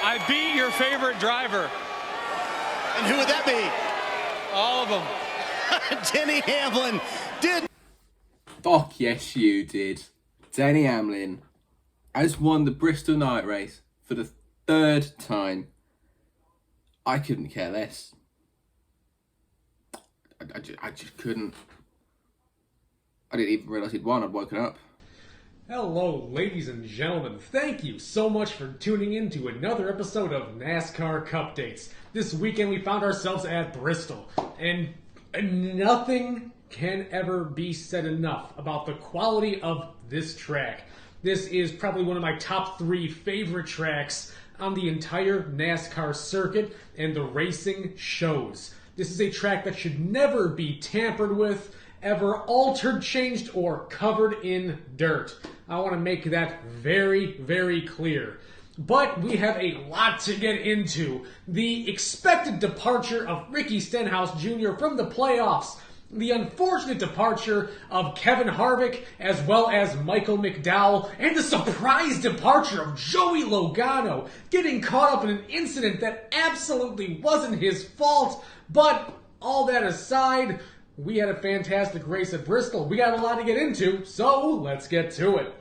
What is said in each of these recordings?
I beat your favorite driver. And who would that be? All of them. Denny Hamlin did. Fuck yes, you did. Denny Hamlin has won the Bristol night race for the third time. I couldn't care less. I just couldn't. I didn't even realise he'd won. I'd woken up. Hello, ladies and gentlemen. Thank you so much for tuning in to another episode of NASCAR Cup Dates. This weekend we found ourselves at Bristol, and nothing can ever be said enough about the quality of this track. This is probably one of my top 3 favorite tracks on the entire NASCAR circuit, and the racing shows. This is a track that should never be tampered with, ever altered, changed, or covered in dirt. I want to make that very, very clear. But we have a lot to get into. The expected departure of Ricky Stenhouse Jr. from the playoffs, the unfortunate departure of Kevin Harvick as well as Michael McDowell, and the surprise departure of Joey Logano, getting caught up in an incident that absolutely wasn't his fault. But all that aside, we had a fantastic race at Bristol. We got a lot to get into, so let's get to it.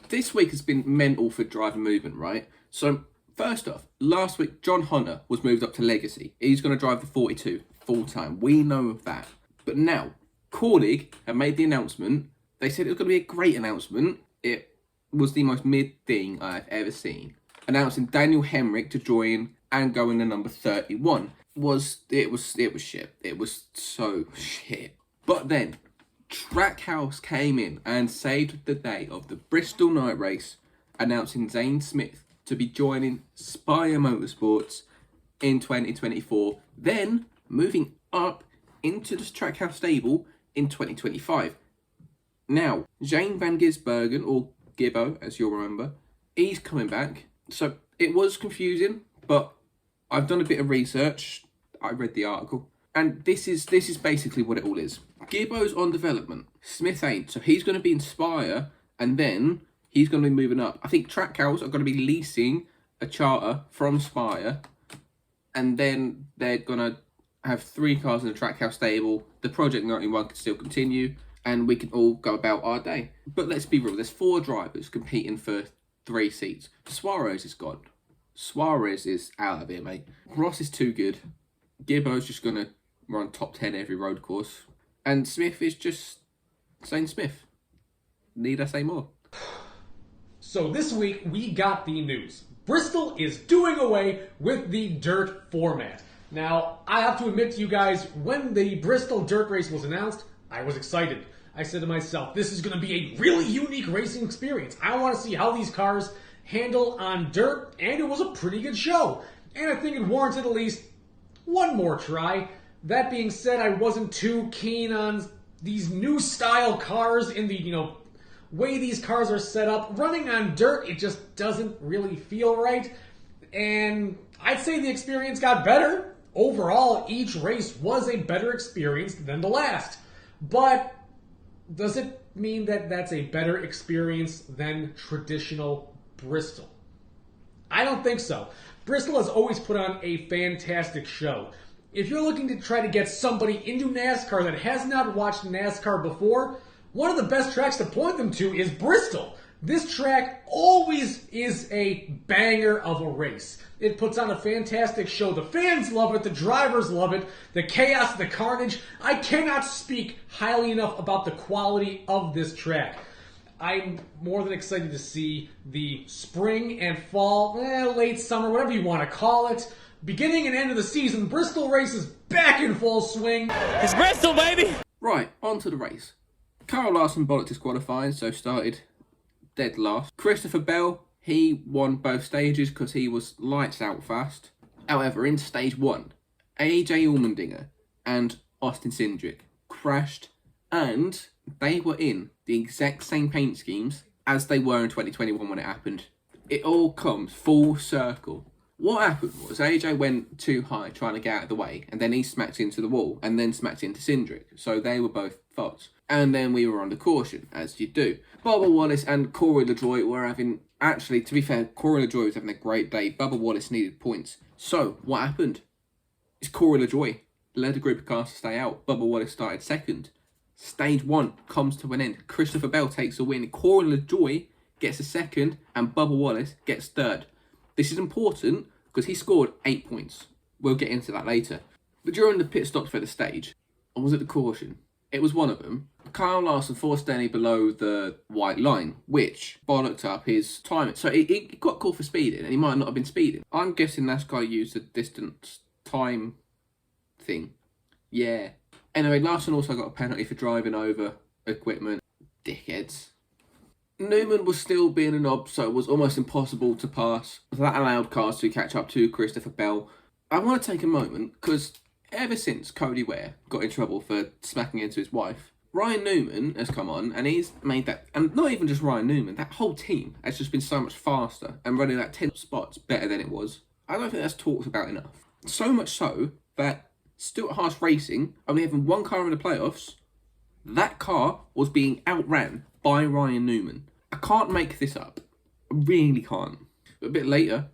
This week has been mental for driver movement, right? So, first off, last week, John Hunter was moved up to Legacy. He's going to drive the 42 full-time. We know of that. But now, Cornig have made the announcement. They said it was going to be a great announcement. It was the most mid thing I've ever seen. Announcing Daniel Hemrick to join and go in the number 31. It was shit. It was so shit. But then, Trackhouse came in and saved the day of the Bristol night race, announcing Zane Smith to be joining Spire Motorsports in 2024, then moving up into the Trackhouse stable in 2025. Now, Jane Van Gisbergen, or Gibbo as you'll remember, he's coming back. So it was confusing, but I've done a bit of research. I read the article, and this is basically what it all is. Gibbo's on development. Smith ain't. So he's going to be in Spire, and then he's going to be moving up. I think Trackhouse are going to be leasing a charter from Spire, and then they're going to have 3 cars in the Trackhouse stable. The Project 91 can still continue, and we can all go about our day. But let's be real. There's 4 drivers competing for 3 seats. Suarez is gone. Suarez is out of here, mate. Ross is too good. Gibbo's just going to run top 10 every road course. And Smith is just Zane Smith. Need I say more? So this week we got the news. Bristol is doing away with the dirt format. Now, I have to admit to you guys, when the Bristol dirt race was announced, I was excited. I said to myself, this is going to be a really unique racing experience. I want to see how these cars handle on dirt, and it was a pretty good show. And I think it warranted at least one more try. That being said, I wasn't too keen on these new style cars in the, way these cars are set up. Running on dirt, it just doesn't really feel right. And I'd say the experience got better. Overall, each race was a better experience than the last. But does it mean that that's a better experience than traditional Bristol? I don't think so. Bristol has always put on a fantastic show. If you're looking to try to get somebody into NASCAR that has not watched NASCAR before, one of the best tracks to point them to is Bristol. This track always is a banger of a race. It puts on a fantastic show. The fans love it. The drivers love it. The chaos, the carnage. I cannot speak highly enough about the quality of this track. I'm more than excited to see the spring and fall, late summer, whatever you want to call it. Beginning and end of the season, Bristol race is back in full swing. It's Bristol, baby! Right, on to the race. Kyle Larson bollocked his qualifying, so started dead last. Christopher Bell, he won both stages because he was lights out fast. However, in stage 1, AJ Allmendinger and Austin Cindric crashed, and they were in the exact same paint schemes as they were in 2021 when it happened. It all comes full circle. What happened was AJ went too high trying to get out of the way, and then he smacked into the wall, and then smacked into Cindric. So they were both faults. And then we were under caution, as you do. Bubba Wallace and Corey LaJoy were having Actually, to be fair, Corey LaJoy was having a great day. Bubba Wallace needed points. So, what happened? It's Corey LaJoy led a group of cars to stay out. Bubba Wallace started second. Stage 1 comes to an end. Christopher Bell takes a win. Corey LaJoy gets a second, and Bubba Wallace gets third. This is important because he scored 8 points. We'll get into that later. But during the pit stops for the stage, or was it the caution? It was one of them. Kyle Larson forced Denny below the white line, which bollocked up his timing. So he got called for speeding, and he might not have been speeding. I'm guessing NASCAR used the distance time thing. Yeah. Anyway, Larson also got a penalty for driving over equipment. Dickheads. Newman was still being a knob, so it was almost impossible to pass. That allowed cars to catch up to Christopher Bell. I want to take a moment, because ever since Cody Ware got in trouble for smacking into his wife, Ryan Newman has come on and he's made that, and not even just Ryan Newman, that whole team has just been so much faster and running that 10 spots better than it was. I don't think that's talked about enough. So much so that Stuart Haas Racing, only having one car in the playoffs, that car was being outran by Ryan Newman. I can't make this up. I really can't. But a bit later,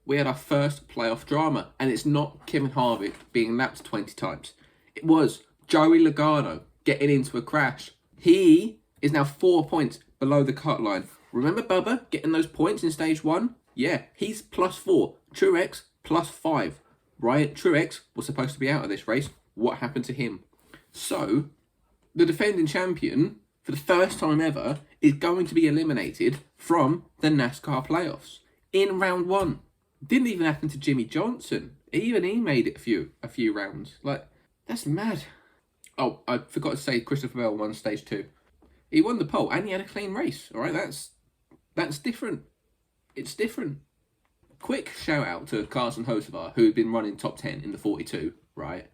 we had our first playoff drama, and it's not Kevin Harvick being lapped 20 times. It was Joey Logano getting into a crash. He is now 4 points below the cut line. Remember Bubba getting those points in stage 1? Yeah, he's +4. Truex +5. Right? Truex was supposed to be out of this race. What happened to him? So, the defending champion, for the first time ever, is going to be eliminated from the NASCAR playoffs in round 1. Didn't even happen to Jimmy Johnson. Even he made it a few rounds. Like, that's mad. Oh, I forgot to say Christopher Bell won stage 2. He won the pole and he had a clean race. All right, that's different. It's different. Quick shout out to Carson Hocevar, who had been running top 10 in the 42, right?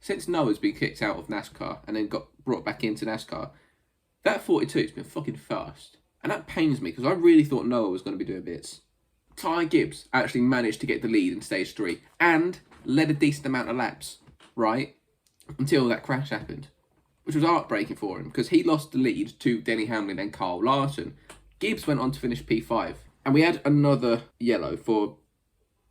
Since Noah's been kicked out of NASCAR and then got brought back into NASCAR, that 42 has been fucking fast. And that pains me because I really thought Noah was going to be doing bits. Ty Gibbs actually managed to get the lead in stage 3 and led a decent amount of laps, right? Until that crash happened, which was heartbreaking for him because he lost the lead to Denny Hamlin and Kyle Larson. Gibbs went on to finish P5. And we had another yellow for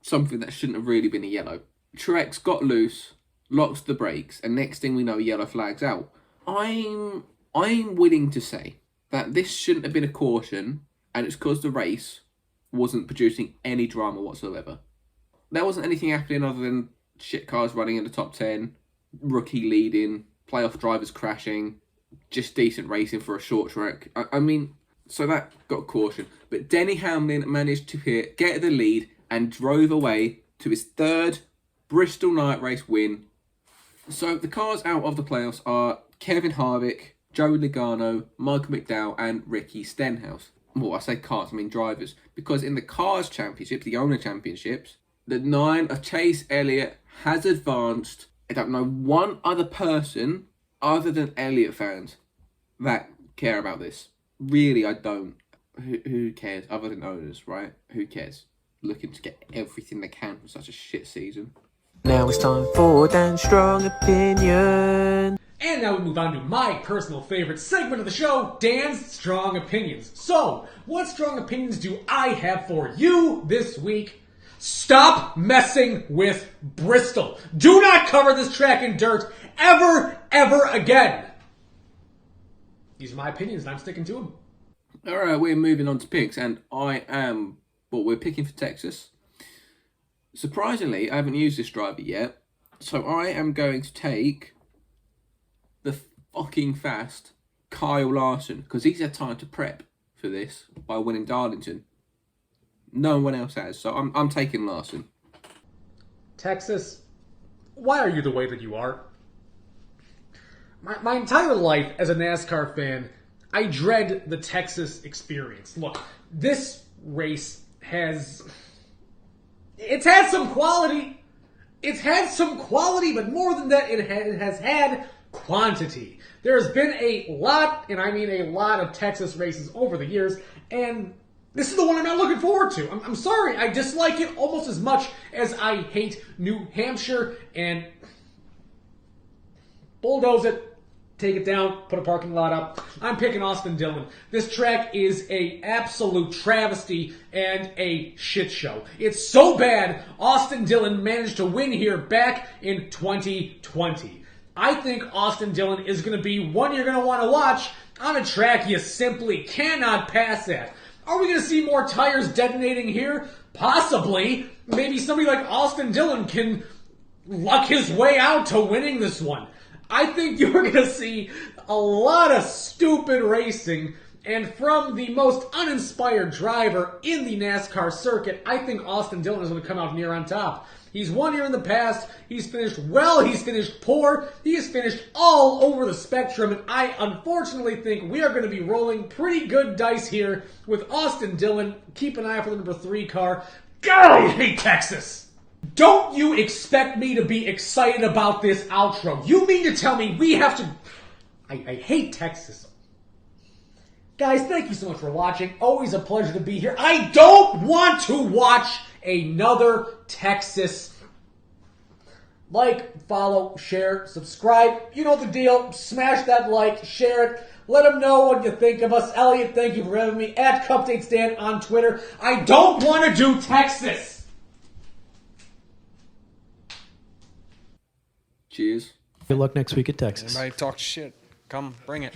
something that shouldn't have really been a yellow. Truex got loose, locked the brakes, and next thing we know, yellow flag's out. I'm willing to say that this shouldn't have been a caution, and it's because the race wasn't producing any drama whatsoever. There wasn't anything happening other than shit cars running in the top 10, rookie leading, playoff drivers crashing, just decent racing for a short track. I mean, so that got caution. But Denny Hamlin managed to get the lead and drove away to his 3rd Bristol night race win. So the cars out of the playoffs are Kevin Harvick, Joey Logano, Michael McDowell and Ricky Stenhouse. Well, I say cars, I mean drivers. Because in the Cars Championship, the owner championships, the 9 of Chase Elliott has advanced. I don't know one other person other than Elliott fans that care about this. Really, I don't. Who cares? Other than owners, right? Who cares? Looking to get everything they can from such a shit season. Now it's time for Dan's Strong Opinion. And now we move on to my personal favorite segment of the show, Dan's Strong Opinions. So, what strong opinions do I have for you this week? Stop messing with Bristol. Do not cover this track in dirt ever again. These are my opinions, and I'm sticking to them. Alright, we're moving on to picks, and we're picking for Texas. Surprisingly, I haven't used this driver yet, so I am going to take the fucking fast Kyle Larson, because he's had time to prep for this by winning Darlington. No one else has, so I'm taking Larson. Texas, why are you the way that you are? My entire life as a NASCAR fan, I dread the Texas experience. Look, this race it's had some quality. It's had some quality, but more than that, it has had quantity. There has been a lot, and I mean a lot, of Texas races over the years, and this is the one I'm not looking forward to. I'm sorry, I dislike it almost as much as I hate New Hampshire, and bulldoze it. take it down, put a parking lot up. I'm picking Austin Dillon. This track is a absolute travesty and a shit show. It's so bad, Austin Dillon managed to win here back in 2020. I think Austin Dillon is going to be one you're going to want to watch on a track you simply cannot pass at. Are we going to see more tires detonating here? Possibly. Maybe somebody like Austin Dillon can luck his way out to winning this one. I think you're going to see a lot of stupid racing, and from the most uninspired driver in the NASCAR circuit, I think Austin Dillon is going to come out near on top. He's won here in the past. He's finished well. He's finished poor. He has finished all over the spectrum. And I unfortunately think we are going to be rolling pretty good dice here with Austin Dillon. Keep an eye out for the number 3 car. God, I hate Texas. Don't you expect me to be excited about this outro? You mean to tell me we have to... I hate Texas. Guys, thank you so much for watching. Always a pleasure to be here. I don't want to watch another Texas. Like, follow, share, subscribe. You know the deal. Smash that like, share it. Let them know what you think of us. Elliot, thank you for having me. At CupDatesDan on Twitter. I don't want to do Texas. Cheers. Good luck next week at Texas. Anybody talk shit, come bring it.